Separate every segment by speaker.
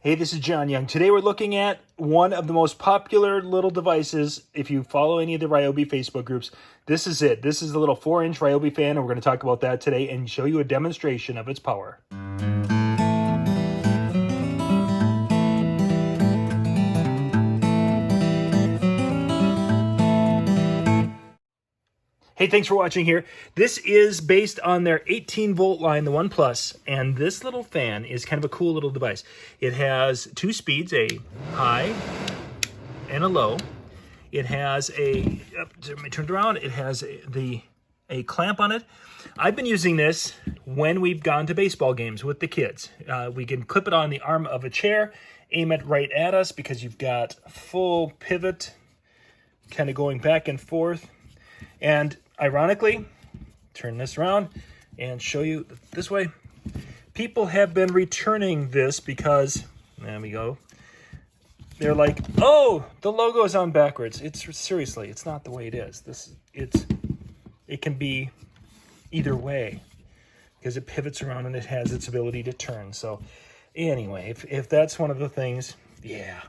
Speaker 1: Hey, this is John Young. Today we're looking at one of the most popular little devices. If you follow any of the RYOBI Facebook groups, this is it. This is the little 4-inch RYOBI fan, and we're going to talk about that today and show you a demonstration of its power. Hey, thanks for watching here. This is based on their 18-volt line, the One Plus, and this little fan is kind of a cool little device. It has two speeds, a high and a low. It has a, let me turn it around, it has a clamp on it. I've been using this when we've gone to baseball games with the kids. We can clip it on the arm of a chair, aim it right at us because you've got full pivot, kind of going back and forth. And ironically, turn this around and show you this way. People have been returning this because, there we go. They're like, oh, the logo is on backwards. It's seriously, it's not the way it is. It can be either way because it pivots around and it has its ability to turn. So anyway, if that's one of the things, yeah.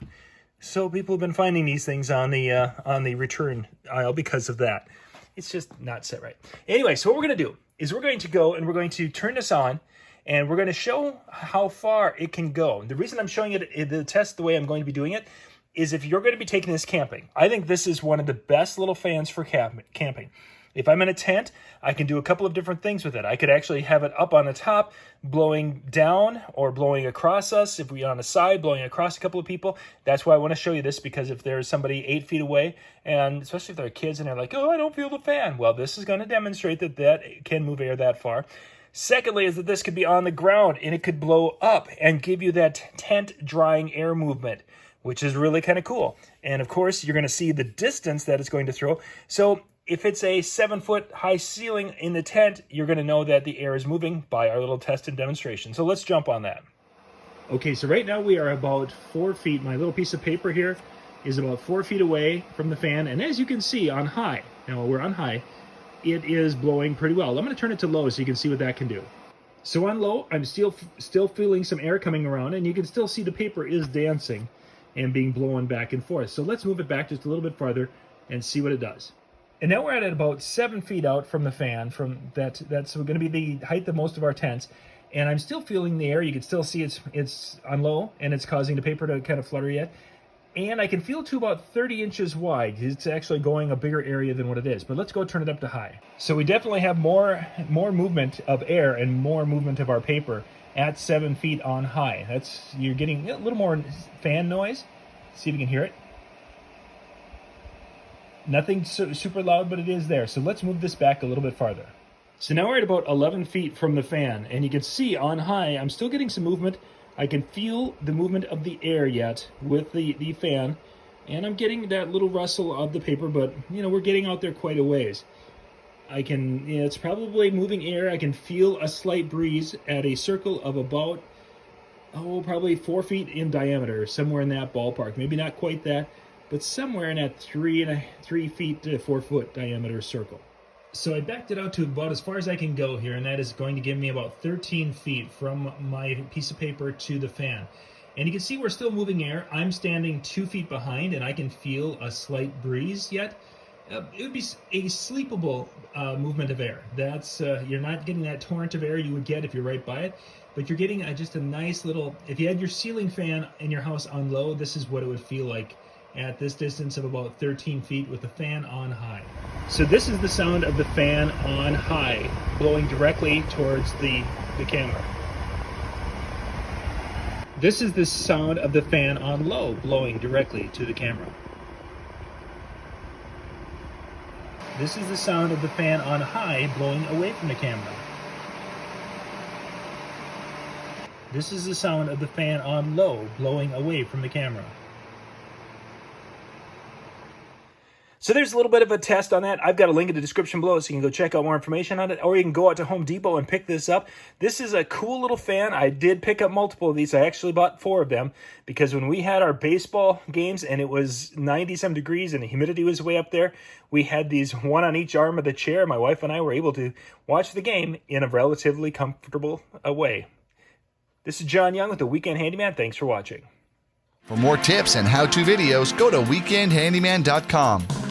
Speaker 1: So people have been finding these things on the return aisle because of that. It's just not set right. Anyway, so what we're going to do is we're going to go and we're going to turn this on and we're going to show how far it can go. The reason I'm showing it, the test, the way I'm going to be doing it, is if you're going to be taking this camping. I think this is one of the best little fans for camping. If I'm in a tent, I can do a couple of different things with it. I could actually have it up on the top, blowing down or blowing across us. If we're on the side, blowing across a couple of people. That's why I want to show you this, because if there's somebody 8 feet away, and especially if they're kids and they're like, oh, I don't feel the fan. Well, this is going to demonstrate that that can move air that far. Secondly, is that this could be on the ground and it could blow up and give you that tent drying air movement, which is really kind of cool. And of course, you're going to see the distance that it's going to throw. So if it's a 7-foot high ceiling in the tent, you're going to know that the air is moving by our little test and demonstration. So let's jump on that. Okay, so right now we are about 4 feet. My little piece of paper here is about 4 feet away from the fan. And as you can see on high, now we're on high, it is blowing pretty well. I'm going to turn it to low so you can see what that can do. So on low, I'm still feeling some air coming around, and you can still see the paper is dancing and being blown back and forth. So let's move it back just a little bit farther and see what it does. And now we're at about 7 feet out from the fan. That's going to be the height of most of our tents. And I'm still feeling the air. You can still see it's on low, and it's causing the paper to kind of flutter yet. And I can feel to about 30 inches wide. It's actually going a bigger area than what it is. But let's go turn it up to high. So we definitely have more movement of air and more movement of our paper at 7 feet on high. You're getting a little more fan noise. See if you can hear it. Nothing super loud, but it is there. So let's move this back a little bit farther. So now we're at about 11 feet from the fan, and you can see on high, I'm still getting some movement. I can feel the movement of the air yet with the fan, and I'm getting that little rustle of the paper, but we're getting out there quite a ways. It's probably moving air. I can feel a slight breeze at a circle of about, probably 4 feet in diameter, somewhere in that ballpark. Maybe not quite that, but somewhere in that 3 feet to 4 foot diameter circle. So I backed it out to about as far as I can go here, and that is going to give me about 13 feet from my piece of paper to the fan. And you can see we're still moving air. I'm standing 2 feet behind, and I can feel a slight breeze yet. It would be a sleepable movement of air. You're not getting that torrent of air you would get if you're right by it, but you're getting just a nice little, if you had your ceiling fan in your house on low, this is what it would feel like at this distance of about 13 feet with the fan on high. So this is the sound of the fan on high, blowing directly towards the camera. This is the sound of the fan on low, blowing directly to the camera. This is the sound of the fan on high, blowing away from the camera. This is the sound of the fan on low, blowing away from the camera. So there's a little bit of a test on that. I've got a link in the description below so you can go check out more information on it, or you can go out to Home Depot and pick this up. This is a cool little fan. I did pick up multiple of these. I actually bought 4 of them because when we had our baseball games and it was 90-some degrees and the humidity was way up there, we had these one on each arm of the chair. My wife and I were able to watch the game in a relatively comfortable way. This is John Young with the Weekend Handyman. Thanks for watching.
Speaker 2: For more tips and how-to videos, go to weekendhandyman.com.